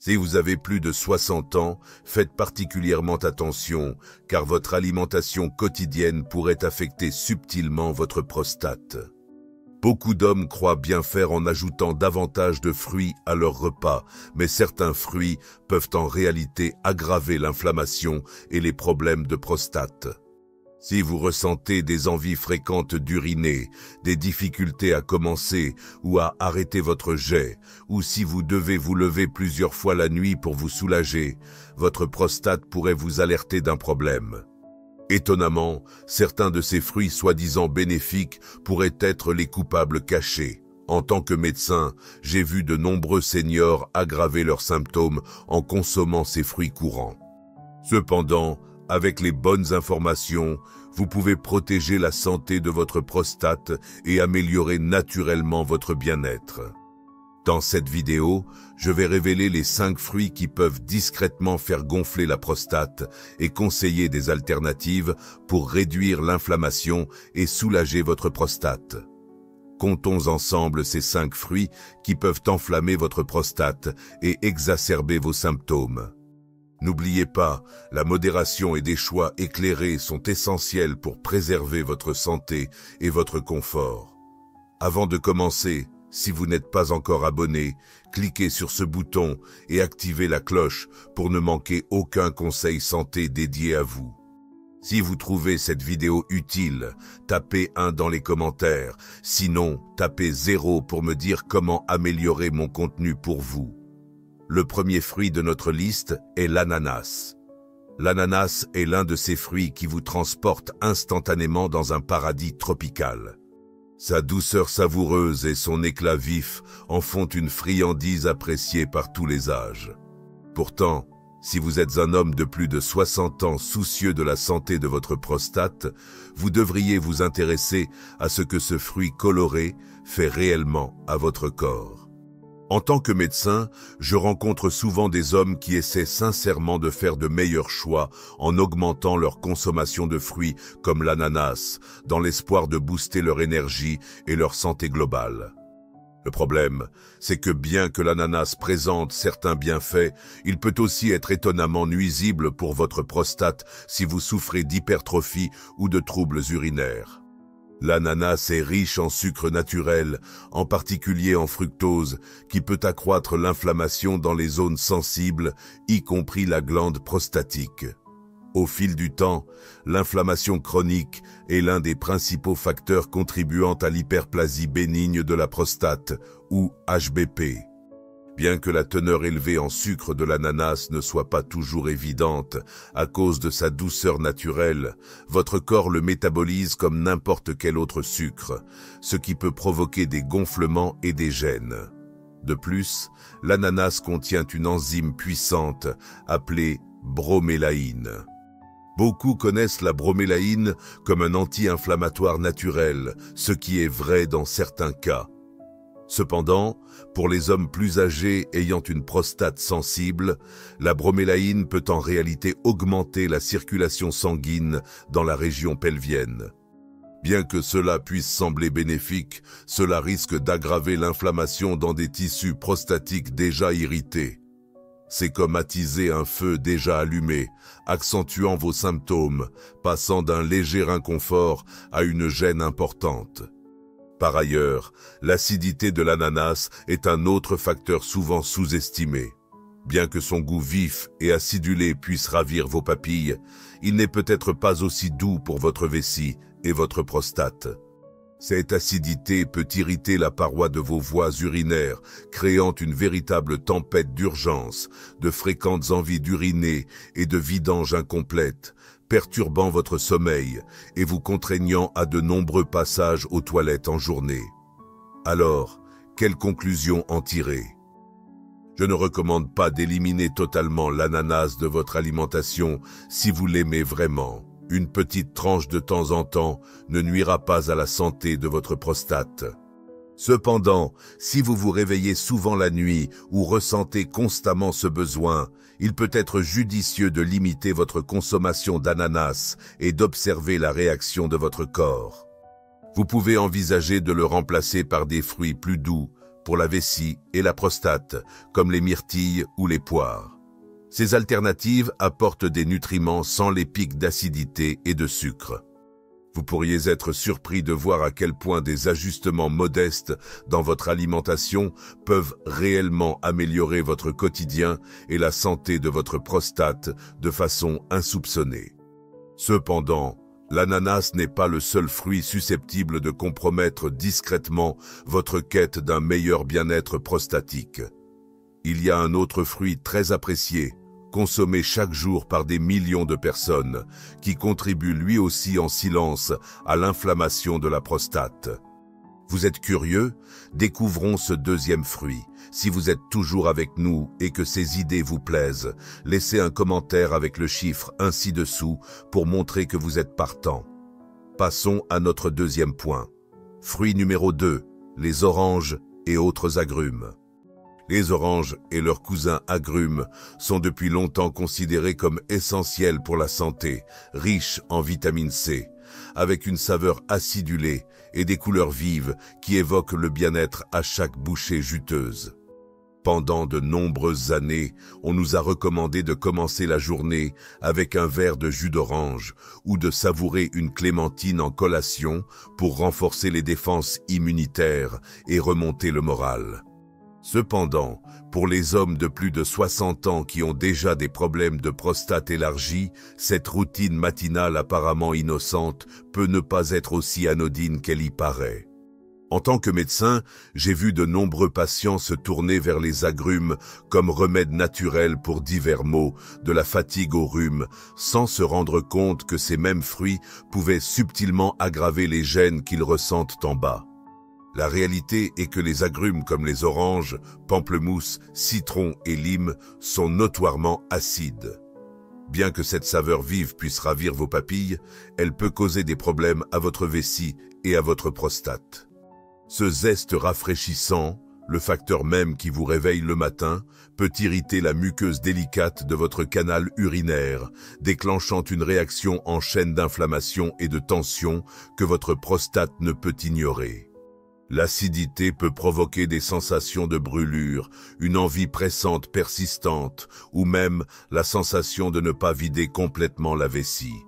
Si vous avez plus de 60 ans, faites particulièrement attention, car votre alimentation quotidienne pourrait affecter subtilement votre prostate. Beaucoup d'hommes croient bien faire en ajoutant davantage de fruits à leur repas, mais certains fruits peuvent en réalité aggraver l'inflammation et les problèmes de prostate. Si vous ressentez des envies fréquentes d'uriner, des difficultés à commencer ou à arrêter votre jet, ou si vous devez vous lever plusieurs fois la nuit pour vous soulager, votre prostate pourrait vous alerter d'un problème. Étonnamment, certains de ces fruits soi-disant bénéfiques pourraient être les coupables cachés. En tant que médecin, j'ai vu de nombreux seniors aggraver leurs symptômes en consommant ces fruits courants. Cependant, avec les bonnes informations, vous pouvez protéger la santé de votre prostate et améliorer naturellement votre bien-être. Dans cette vidéo, je vais révéler les 5 fruits qui peuvent discrètement faire gonfler la prostate et conseiller des alternatives pour réduire l'inflammation et soulager votre prostate. Comptons ensemble ces 5 fruits qui peuvent enflammer votre prostate et exacerber vos symptômes. N'oubliez pas, la modération et des choix éclairés sont essentiels pour préserver votre santé et votre confort. Avant de commencer, si vous n'êtes pas encore abonné, cliquez sur ce bouton et activez la cloche pour ne manquer aucun conseil santé dédié à vous. Si vous trouvez cette vidéo utile, tapez 1 dans les commentaires. Sinon, tapez 0 pour me dire comment améliorer mon contenu pour vous. Le premier fruit de notre liste est l'ananas. L'ananas est l'un de ces fruits qui vous transporte instantanément dans un paradis tropical. Sa douceur savoureuse et son éclat vif en font une friandise appréciée par tous les âges. Pourtant, si vous êtes un homme de plus de 60 ans soucieux de la santé de votre prostate, vous devriez vous intéresser à ce que ce fruit coloré fait réellement à votre corps. En tant que médecin, je rencontre souvent des hommes qui essaient sincèrement de faire de meilleurs choix en augmentant leur consommation de fruits comme l'ananas, dans l'espoir de booster leur énergie et leur santé globale. Le problème, c'est que bien que l'ananas présente certains bienfaits, il peut aussi être étonnamment nuisible pour votre prostate si vous souffrez d'hypertrophie ou de troubles urinaires. L'ananas est riche en sucre naturel, en particulier en fructose, qui peut accroître l'inflammation dans les zones sensibles, y compris la glande prostatique. Au fil du temps, l'inflammation chronique est l'un des principaux facteurs contribuant à l'hyperplasie bénigne de la prostate, ou HBP. Bien que la teneur élevée en sucre de l'ananas ne soit pas toujours évidente, à cause de sa douceur naturelle, votre corps le métabolise comme n'importe quel autre sucre, ce qui peut provoquer des gonflements et des gènes. De plus, l'ananas contient une enzyme puissante appelée bromélaïne. Beaucoup connaissent la bromélaïne comme un anti-inflammatoire naturel, ce qui est vrai dans certains cas. Cependant, pour les hommes plus âgés ayant une prostate sensible, la bromélaïne peut en réalité augmenter la circulation sanguine dans la région pelvienne. Bien que cela puisse sembler bénéfique, cela risque d'aggraver l'inflammation dans des tissus prostatiques déjà irrités. C'est comme attiser un feu déjà allumé, accentuant vos symptômes, passant d'un léger inconfort à une gêne importante. Par ailleurs, l'acidité de l'ananas est un autre facteur souvent sous-estimé. Bien que son goût vif et acidulé puisse ravir vos papilles, il n'est peut-être pas aussi doux pour votre vessie et votre prostate. Cette acidité peut irriter la paroi de vos voies urinaires, créant une véritable tempête d'urgence, de fréquentes envies d'uriner et de vidange incomplète, perturbant votre sommeil et vous contraignant à de nombreux passages aux toilettes en journée. Alors, quelle conclusion en tirer? Je ne recommande pas d'éliminer totalement l'ananas de votre alimentation si vous l'aimez vraiment. Une petite tranche de temps en temps ne nuira pas à la santé de votre prostate. Cependant, si vous vous réveillez souvent la nuit ou ressentez constamment ce besoin, il peut être judicieux de limiter votre consommation d'ananas et d'observer la réaction de votre corps. Vous pouvez envisager de le remplacer par des fruits plus doux, pour la vessie et la prostate, comme les myrtilles ou les poires. Ces alternatives apportent des nutriments sans les pics d'acidité et de sucre. Vous pourriez être surpris de voir à quel point des ajustements modestes dans votre alimentation peuvent réellement améliorer votre quotidien et la santé de votre prostate de façon insoupçonnée. Cependant, l'ananas n'est pas le seul fruit susceptible de compromettre discrètement votre quête d'un meilleur bien-être prostatique. Il y a un autre fruit très apprécié, consommé chaque jour par des millions de personnes, qui contribue lui aussi en silence à l'inflammation de la prostate. Vous êtes curieux? Découvrons ce deuxième fruit. Si vous êtes toujours avec nous et que ces idées vous plaisent, laissez un commentaire avec le chiffre ainsi dessous pour montrer que vous êtes partant. Passons à notre deuxième point. Fruit numéro 2, les oranges et autres agrumes. Les oranges et leurs cousins agrumes sont depuis longtemps considérés comme essentiels pour la santé, riches en vitamine C, avec une saveur acidulée et des couleurs vives qui évoquent le bien-être à chaque bouchée juteuse. Pendant de nombreuses années, on nous a recommandé de commencer la journée avec un verre de jus d'orange ou de savourer une clémentine en collation pour renforcer les défenses immunitaires et remonter le moral. Cependant, pour les hommes de plus de 60 ans qui ont déjà des problèmes de prostate élargie, cette routine matinale apparemment innocente peut ne pas être aussi anodine qu'elle y paraît. En tant que médecin, j'ai vu de nombreux patients se tourner vers les agrumes comme remède naturel pour divers maux, de la fatigue au rhume, sans se rendre compte que ces mêmes fruits pouvaient subtilement aggraver les gènes qu'ils ressentent en bas. La réalité est que les agrumes comme les oranges, pamplemousse, citron et lime sont notoirement acides. Bien que cette saveur vive puisse ravir vos papilles, elle peut causer des problèmes à votre vessie et à votre prostate. Ce zeste rafraîchissant, le facteur même qui vous réveille le matin, peut irriter la muqueuse délicate de votre canal urinaire, déclenchant une réaction en chaîne d'inflammation et de tension que votre prostate ne peut ignorer. L'acidité peut provoquer des sensations de brûlure, une envie pressante persistante, ou même la sensation de ne pas vider complètement la vessie.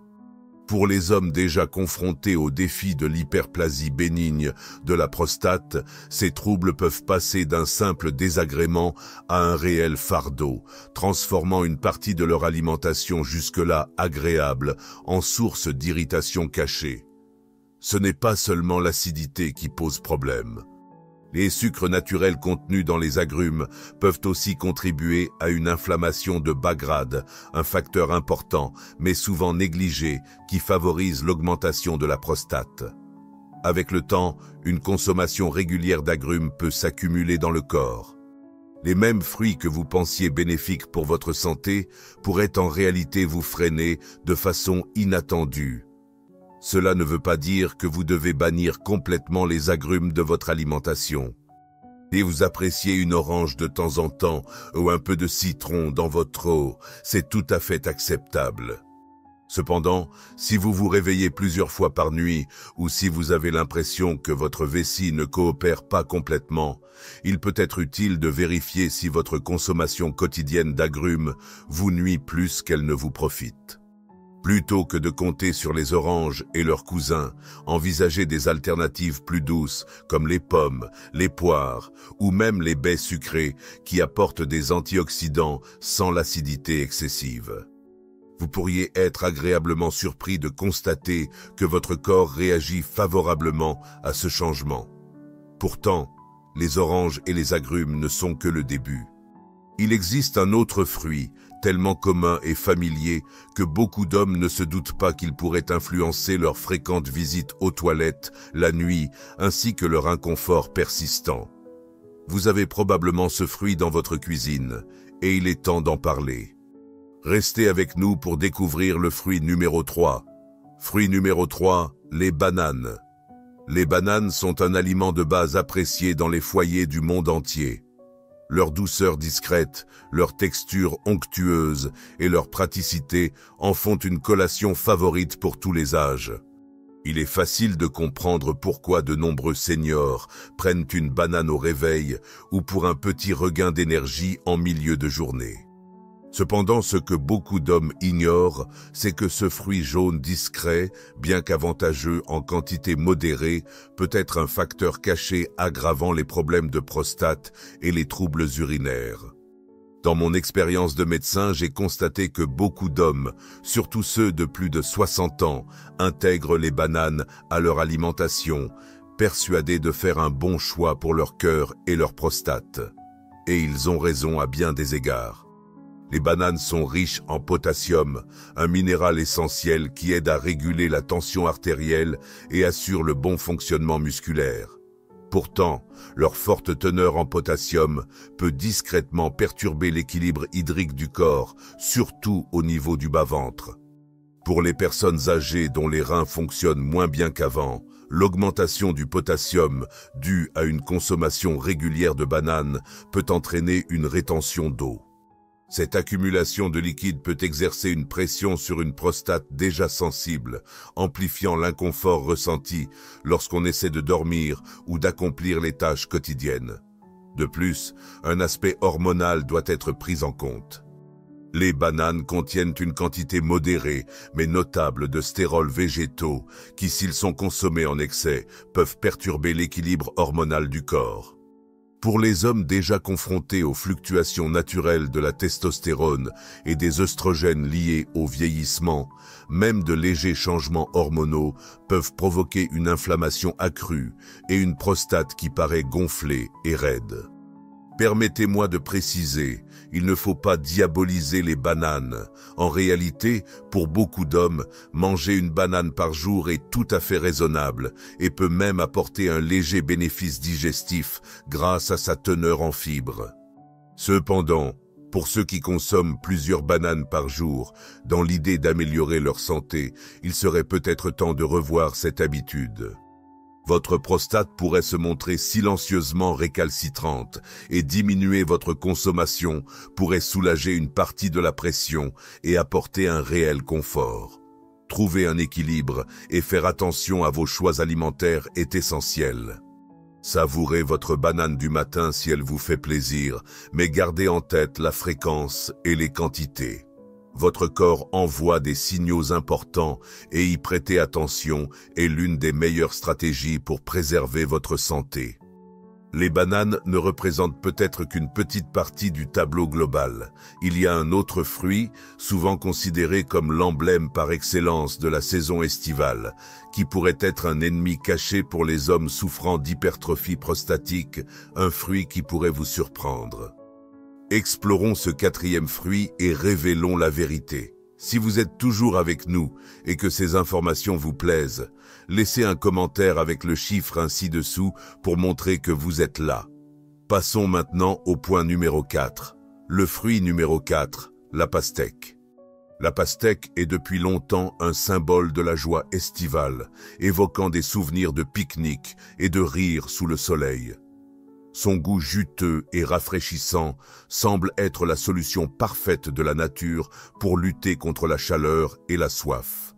Pour les hommes déjà confrontés au défi de l'hyperplasie bénigne de la prostate, ces troubles peuvent passer d'un simple désagrément à un réel fardeau, transformant une partie de leur alimentation jusque-là agréable en source d'irritation cachée. Ce n'est pas seulement l'acidité qui pose problème. Les sucres naturels contenus dans les agrumes peuvent aussi contribuer à une inflammation de bas grade, un facteur important, mais souvent négligé, qui favorise l'augmentation de la prostate. Avec le temps, une consommation régulière d'agrumes peut s'accumuler dans le corps. Les mêmes fruits que vous pensiez bénéfiques pour votre santé pourraient en réalité vous freiner de façon inattendue. Cela ne veut pas dire que vous devez bannir complètement les agrumes de votre alimentation. Et vous appréciez une orange de temps en temps ou un peu de citron dans votre eau, c'est tout à fait acceptable. Cependant, si vous vous réveillez plusieurs fois par nuit ou si vous avez l'impression que votre vessie ne coopère pas complètement, il peut être utile de vérifier si votre consommation quotidienne d'agrumes vous nuit plus qu'elle ne vous profite. Plutôt que de compter sur les oranges et leurs cousins, envisagez des alternatives plus douces comme les pommes, les poires ou même les baies sucrées qui apportent des antioxydants sans l'acidité excessive. Vous pourriez être agréablement surpris de constater que votre corps réagit favorablement à ce changement. Pourtant, les oranges et les agrumes ne sont que le début. Il existe un autre fruit, tellement commun et familier que beaucoup d'hommes ne se doutent pas qu'il pourrait influencer leur fréquente visite aux toilettes la nuit ainsi que leur inconfort persistant. Vous avez probablement ce fruit dans votre cuisine et il est temps d'en parler. Restez avec nous pour découvrir le fruit numéro 3. Fruit numéro 3, les bananes. Les bananes sont un aliment de base apprécié dans les foyers du monde entier. Leur douceur discrète, leur texture onctueuse et leur praticité en font une collation favorite pour tous les âges. Il est facile de comprendre pourquoi de nombreux seniors prennent une banane au réveil ou pour un petit regain d'énergie en milieu de journée. Cependant, ce que beaucoup d'hommes ignorent, c'est que ce fruit jaune discret, bien qu'avantageux en quantité modérée, peut être un facteur caché aggravant les problèmes de prostate et les troubles urinaires. Dans mon expérience de médecin, j'ai constaté que beaucoup d'hommes, surtout ceux de plus de 60 ans, intègrent les bananes à leur alimentation, persuadés de faire un bon choix pour leur cœur et leur prostate. Et ils ont raison à bien des égards. Les bananes sont riches en potassium, un minéral essentiel qui aide à réguler la tension artérielle et assure le bon fonctionnement musculaire. Pourtant, leur forte teneur en potassium peut discrètement perturber l'équilibre hydrique du corps, surtout au niveau du bas-ventre. Pour les personnes âgées dont les reins fonctionnent moins bien qu'avant, l'augmentation du potassium due à une consommation régulière de bananes peut entraîner une rétention d'eau. Cette accumulation de liquide peut exercer une pression sur une prostate déjà sensible, amplifiant l'inconfort ressenti lorsqu'on essaie de dormir ou d'accomplir les tâches quotidiennes. De plus, un aspect hormonal doit être pris en compte. Les bananes contiennent une quantité modérée mais notable de stérols végétaux qui, s'ils sont consommés en excès, peuvent perturber l'équilibre hormonal du corps. Pour les hommes déjà confrontés aux fluctuations naturelles de la testostérone et des œstrogènes liés au vieillissement, même de légers changements hormonaux peuvent provoquer une inflammation accrue et une prostate qui paraît gonflée et raide. Permettez-moi de préciser, il ne faut pas diaboliser les bananes. En réalité, pour beaucoup d'hommes, manger une banane par jour est tout à fait raisonnable et peut même apporter un léger bénéfice digestif grâce à sa teneur en fibres. Cependant, pour ceux qui consomment plusieurs bananes par jour, dans l'idée d'améliorer leur santé, il serait peut-être temps de revoir cette habitude. Votre prostate pourrait se montrer silencieusement récalcitrante et diminuer votre consommation pourrait soulager une partie de la pression et apporter un réel confort. Trouver un équilibre et faire attention à vos choix alimentaires est essentiel. Savourez votre banane du matin si elle vous fait plaisir, mais gardez en tête la fréquence et les quantités. Votre corps envoie des signaux importants et y prêter attention est l'une des meilleures stratégies pour préserver votre santé. Les bananes ne représentent peut-être qu'une petite partie du tableau global. Il y a un autre fruit, souvent considéré comme l'emblème par excellence de la saison estivale, qui pourrait être un ennemi caché pour les hommes souffrant d'hypertrophie prostatique, un fruit qui pourrait vous surprendre. Explorons ce quatrième fruit et révélons la vérité. Si vous êtes toujours avec nous et que ces informations vous plaisent, laissez un commentaire avec le chiffre ainsi dessous pour montrer que vous êtes là. Passons maintenant au point numéro 4. Le fruit numéro 4, la pastèque. La pastèque est depuis longtemps un symbole de la joie estivale, évoquant des souvenirs de pique-nique et de rire sous le soleil. Son goût juteux et rafraîchissant semble être la solution parfaite de la nature pour lutter contre la chaleur et la soif.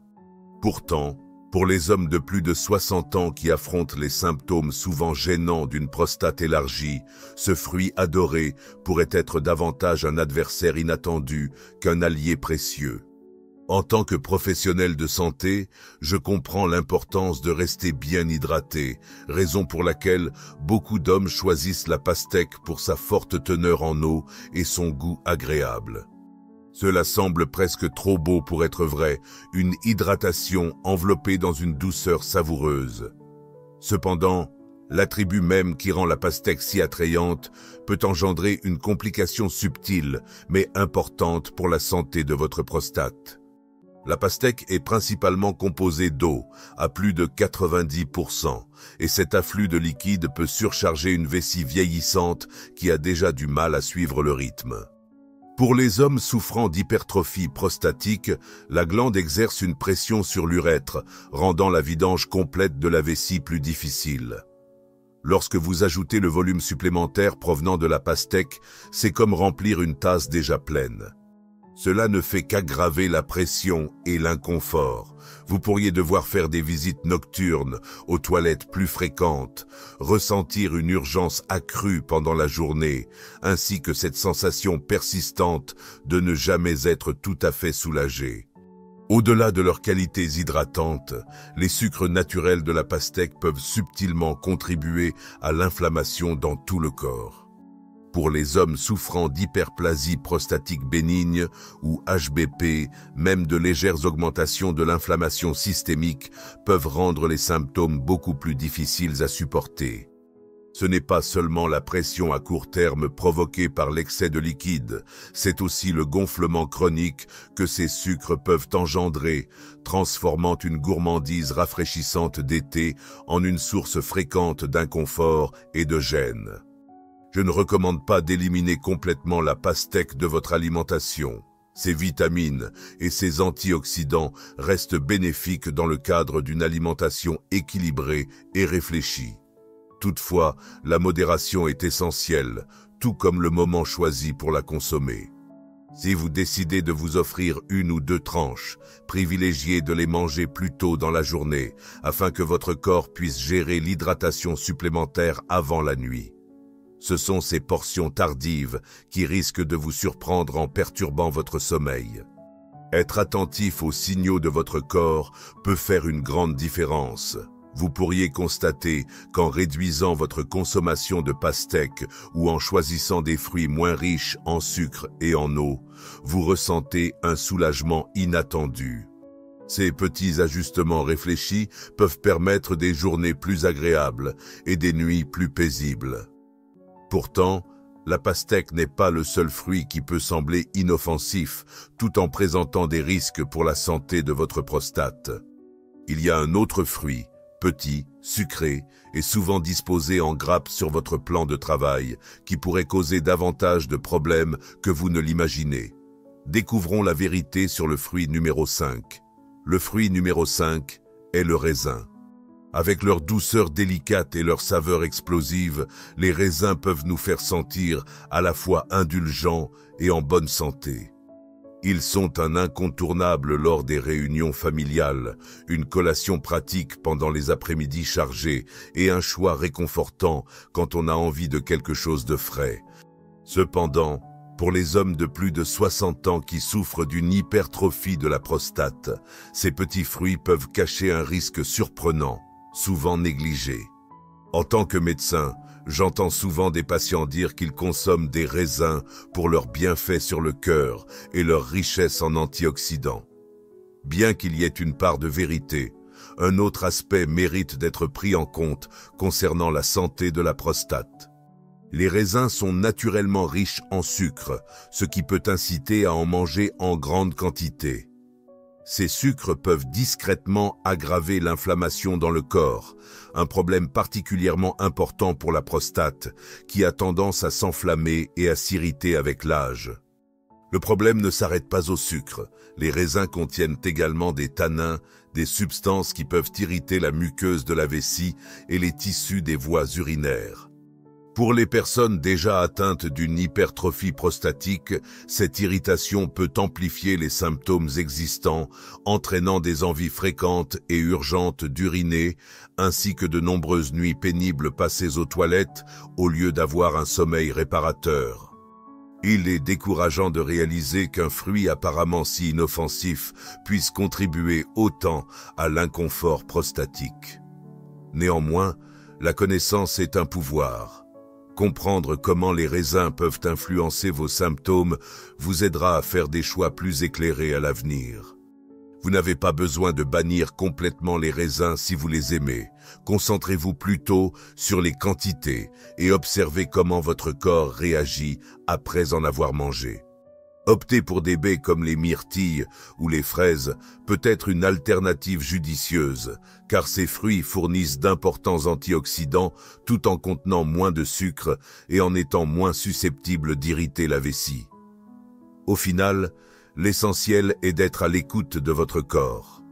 Pourtant, pour les hommes de plus de 60 ans qui affrontent les symptômes souvent gênants d'une prostate élargie, ce fruit adoré pourrait être davantage un adversaire inattendu qu'un allié précieux. En tant que professionnel de santé, je comprends l'importance de rester bien hydraté, raison pour laquelle beaucoup d'hommes choisissent la pastèque pour sa forte teneur en eau et son goût agréable. Cela semble presque trop beau pour être vrai, une hydratation enveloppée dans une douceur savoureuse. Cependant, l'attribut même qui rend la pastèque si attrayante peut engendrer une complication subtile mais importante pour la santé de votre prostate. La pastèque est principalement composée d'eau, à plus de 90%, et cet afflux de liquide peut surcharger une vessie vieillissante qui a déjà du mal à suivre le rythme. Pour les hommes souffrant d'hypertrophie prostatique, la glande exerce une pression sur l'urètre, rendant la vidange complète de la vessie plus difficile. Lorsque vous ajoutez le volume supplémentaire provenant de la pastèque, c'est comme remplir une tasse déjà pleine. Cela ne fait qu'aggraver la pression et l'inconfort. Vous pourriez devoir faire des visites nocturnes, aux toilettes plus fréquentes, ressentir une urgence accrue pendant la journée, ainsi que cette sensation persistante de ne jamais être tout à fait soulagé. Au-delà de leurs qualités hydratantes, les sucres naturels de la pastèque peuvent subtilement contribuer à l'inflammation dans tout le corps. Pour les hommes souffrant d'hyperplasie prostatique bénigne ou HBP, même de légères augmentations de l'inflammation systémique peuvent rendre les symptômes beaucoup plus difficiles à supporter. Ce n'est pas seulement la pression à court terme provoquée par l'excès de liquide, c'est aussi le gonflement chronique que ces sucres peuvent engendrer, transformant une gourmandise rafraîchissante d'été en une source fréquente d'inconfort et de gêne. Je ne recommande pas d'éliminer complètement la pastèque de votre alimentation. Ses vitamines et ses antioxydants restent bénéfiques dans le cadre d'une alimentation équilibrée et réfléchie. Toutefois, la modération est essentielle, tout comme le moment choisi pour la consommer. Si vous décidez de vous offrir 1 ou 2 tranches, privilégiez de les manger plus tôt dans la journée, afin que votre corps puisse gérer l'hydratation supplémentaire avant la nuit. Ce sont ces portions tardives qui risquent de vous surprendre en perturbant votre sommeil. Être attentif aux signaux de votre corps peut faire une grande différence. Vous pourriez constater qu'en réduisant votre consommation de pastèque ou en choisissant des fruits moins riches en sucre et en eau, vous ressentez un soulagement inattendu. Ces petits ajustements réfléchis peuvent permettre des journées plus agréables et des nuits plus paisibles. Pourtant, la pastèque n'est pas le seul fruit qui peut sembler inoffensif, tout en présentant des risques pour la santé de votre prostate. Il y a un autre fruit, petit, sucré et souvent disposé en grappes sur votre plan de travail, qui pourrait causer davantage de problèmes que vous ne l'imaginez. Découvrons la vérité sur le fruit numéro 5. Le fruit numéro 5 est le raisin. Avec leur douceur délicate et leur saveur explosive, les raisins peuvent nous faire sentir à la fois indulgents et en bonne santé. Ils sont un incontournable lors des réunions familiales, une collation pratique pendant les après-midi chargés et un choix réconfortant quand on a envie de quelque chose de frais. Cependant, pour les hommes de plus de 60 ans qui souffrent d'une hypertrophie de la prostate, ces petits fruits peuvent cacher un risque surprenant, souvent négligé. En tant que médecin, j'entends souvent des patients dire qu'ils consomment des raisins pour leurs bienfaits sur le cœur et leur richesse en antioxydants. Bien qu'il y ait une part de vérité, un autre aspect mérite d'être pris en compte concernant la santé de la prostate. Les raisins sont naturellement riches en sucre, ce qui peut inciter à en manger en grande quantité. Ces sucres peuvent discrètement aggraver l'inflammation dans le corps, un problème particulièrement important pour la prostate, qui a tendance à s'enflammer et à s'irriter avec l'âge. Le problème ne s'arrête pas au sucre. Les raisins contiennent également des tanins, des substances qui peuvent irriter la muqueuse de la vessie et les tissus des voies urinaires. Pour les personnes déjà atteintes d'une hypertrophie prostatique, cette irritation peut amplifier les symptômes existants, entraînant des envies fréquentes et urgentes d'uriner, ainsi que de nombreuses nuits pénibles passées aux toilettes au lieu d'avoir un sommeil réparateur. Il est décourageant de réaliser qu'un fruit apparemment si inoffensif puisse contribuer autant à l'inconfort prostatique. Néanmoins, la connaissance est un pouvoir. Comprendre comment les raisins peuvent influencer vos symptômes vous aidera à faire des choix plus éclairés à l'avenir. Vous n'avez pas besoin de bannir complètement les raisins si vous les aimez. Concentrez-vous plutôt sur les quantités et observez comment votre corps réagit après en avoir mangé. Opter pour des baies comme les myrtilles ou les fraises peut être une alternative judicieuse, car ces fruits fournissent d'importants antioxydants tout en contenant moins de sucre et en étant moins susceptibles d'irriter la vessie. Au final, l'essentiel est d'être à l'écoute de votre corps.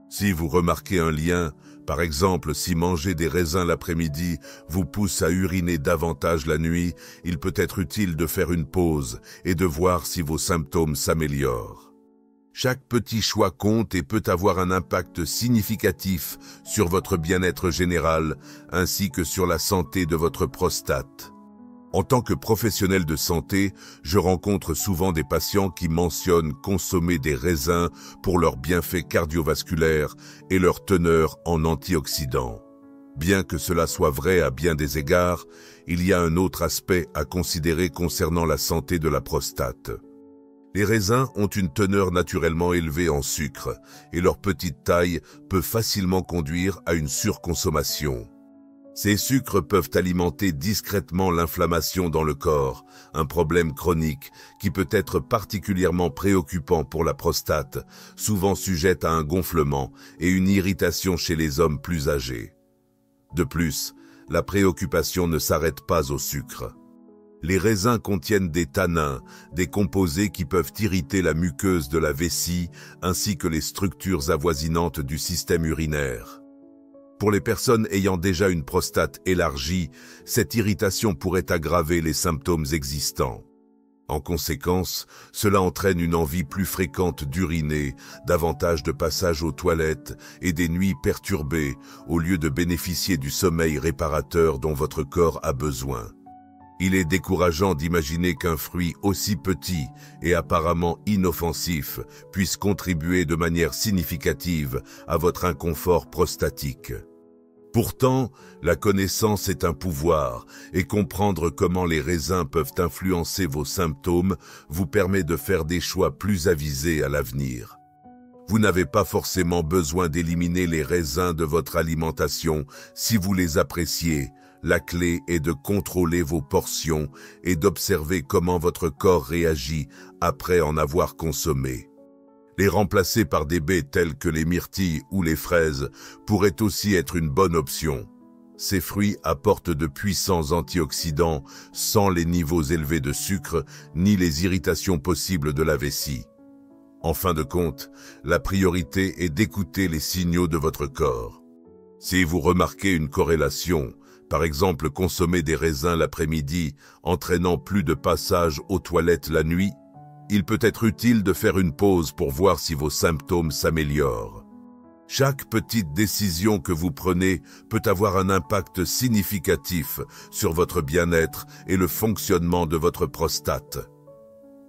Si vous remarquez un lien, par exemple si manger des raisins l'après-midi vous pousse à uriner davantage la nuit, il peut être utile de faire une pause et de voir si vos symptômes s'améliorent. Chaque petit choix compte et peut avoir un impact significatif sur votre bien-être général ainsi que sur la santé de votre prostate. En tant que professionnel de santé, je rencontre souvent des patients qui mentionnent consommer des raisins pour leurs bienfaits cardiovasculaires et leur teneur en antioxydants. Bien que cela soit vrai à bien des égards, il y a un autre aspect à considérer concernant la santé de la prostate. Les raisins ont une teneur naturellement élevée en sucre et leur petite taille peut facilement conduire à une surconsommation. Ces sucres peuvent alimenter discrètement l'inflammation dans le corps, un problème chronique qui peut être particulièrement préoccupant pour la prostate, souvent sujette à un gonflement et une irritation chez les hommes plus âgés. De plus, la préoccupation ne s'arrête pas au sucre. Les raisins contiennent des tanins, des composés qui peuvent irriter la muqueuse de la vessie ainsi que les structures avoisinantes du système urinaire. Pour les personnes ayant déjà une prostate élargie, cette irritation pourrait aggraver les symptômes existants. En conséquence, cela entraîne une envie plus fréquente d'uriner, davantage de passages aux toilettes et des nuits perturbées au lieu de bénéficier du sommeil réparateur dont votre corps a besoin. Il est décourageant d'imaginer qu'un fruit aussi petit et apparemment inoffensif puisse contribuer de manière significative à votre inconfort prostatique. Pourtant, la connaissance est un pouvoir et comprendre comment les raisins peuvent influencer vos symptômes vous permet de faire des choix plus avisés à l'avenir. Vous n'avez pas forcément besoin d'éliminer les raisins de votre alimentation si vous les appréciez. La clé est de contrôler vos portions et d'observer comment votre corps réagit après en avoir consommé. Les remplacer par des baies telles que les myrtilles ou les fraises pourraient aussi être une bonne option. Ces fruits apportent de puissants antioxydants sans les niveaux élevés de sucre ni les irritations possibles de la vessie. En fin de compte, la priorité est d'écouter les signaux de votre corps. Si vous remarquez une corrélation, par exemple consommer des raisins l'après-midi, entraînant plus de passages aux toilettes la nuit, il peut être utile de faire une pause pour voir si vos symptômes s'améliorent. Chaque petite décision que vous prenez peut avoir un impact significatif sur votre bien-être et le fonctionnement de votre prostate.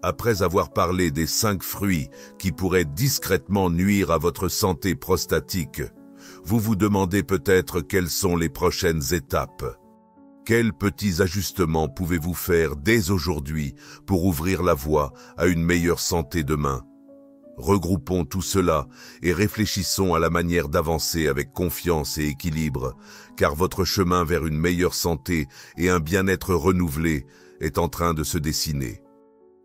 Après avoir parlé des 5 fruits qui pourraient discrètement nuire à votre santé prostatique, vous vous demandez peut-être quelles sont les prochaines étapes. Quels petits ajustements pouvez-vous faire dès aujourd'hui pour ouvrir la voie à une meilleure santé demain? Regroupons tout cela et réfléchissons à la manière d'avancer avec confiance et équilibre, car votre chemin vers une meilleure santé et un bien-être renouvelé est en train de se dessiner.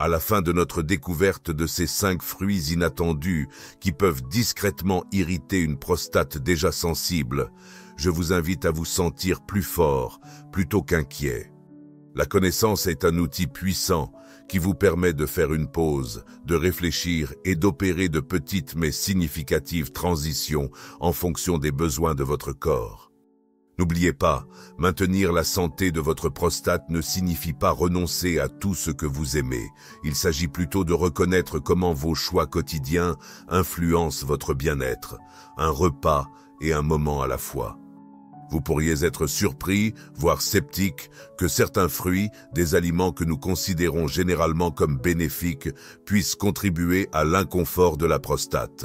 À la fin de notre découverte de ces 5 fruits inattendus qui peuvent discrètement irriter une prostate déjà sensible, je vous invite à vous sentir plus fort plutôt qu'inquiet. La connaissance est un outil puissant qui vous permet de faire une pause, de réfléchir et d'opérer de petites mais significatives transitions en fonction des besoins de votre corps. N'oubliez pas, maintenir la santé de votre prostate ne signifie pas renoncer à tout ce que vous aimez. Il s'agit plutôt de reconnaître comment vos choix quotidiens influencent votre bien-être, un repas et un moment à la fois. Vous pourriez être surpris, voire sceptique, que certains fruits, des aliments que nous considérons généralement comme bénéfiques, puissent contribuer à l'inconfort de la prostate.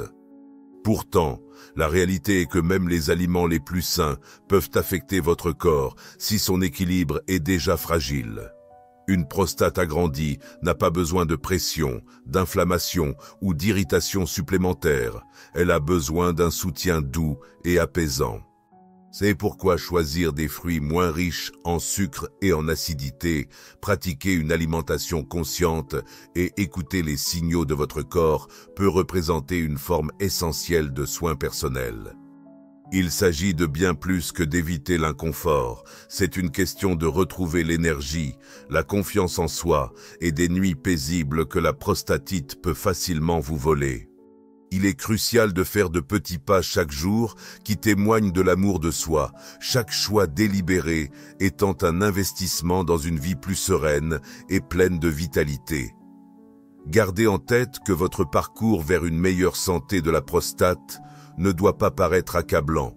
Pourtant, la réalité est que même les aliments les plus sains peuvent affecter votre corps si son équilibre est déjà fragile. Une prostate agrandie n'a pas besoin de pression, d'inflammation ou d'irritation supplémentaire. Elle a besoin d'un soutien doux et apaisant. C'est pourquoi choisir des fruits moins riches en sucre et en acidité, pratiquer une alimentation consciente et écouter les signaux de votre corps peut représenter une forme essentielle de soins personnels. Il s'agit de bien plus que d'éviter l'inconfort, c'est une question de retrouver l'énergie, la confiance en soi et des nuits paisibles que la prostatite peut facilement vous voler. Il est crucial de faire de petits pas chaque jour qui témoignent de l'amour de soi, chaque choix délibéré étant un investissement dans une vie plus sereine et pleine de vitalité. Gardez en tête que votre parcours vers une meilleure santé de la prostate ne doit pas paraître accablant.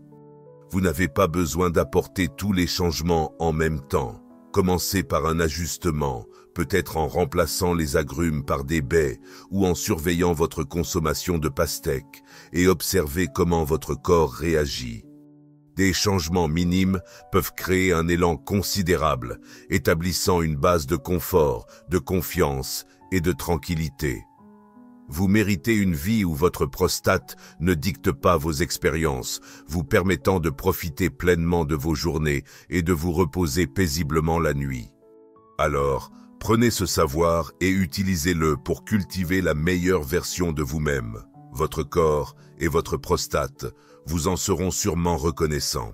Vous n'avez pas besoin d'apporter tous les changements en même temps. Commencez par un ajustement, peut-être en remplaçant les agrumes par des baies ou en surveillant votre consommation de pastèques et observez comment votre corps réagit. Des changements minimes peuvent créer un élan considérable, établissant une base de confort, de confiance et de tranquillité. Vous méritez une vie où votre prostate ne dicte pas vos expériences, vous permettant de profiter pleinement de vos journées et de vous reposer paisiblement la nuit. Alors, prenez ce savoir et utilisez-le pour cultiver la meilleure version de vous-même. Votre corps et votre prostate vous en seront sûrement reconnaissants.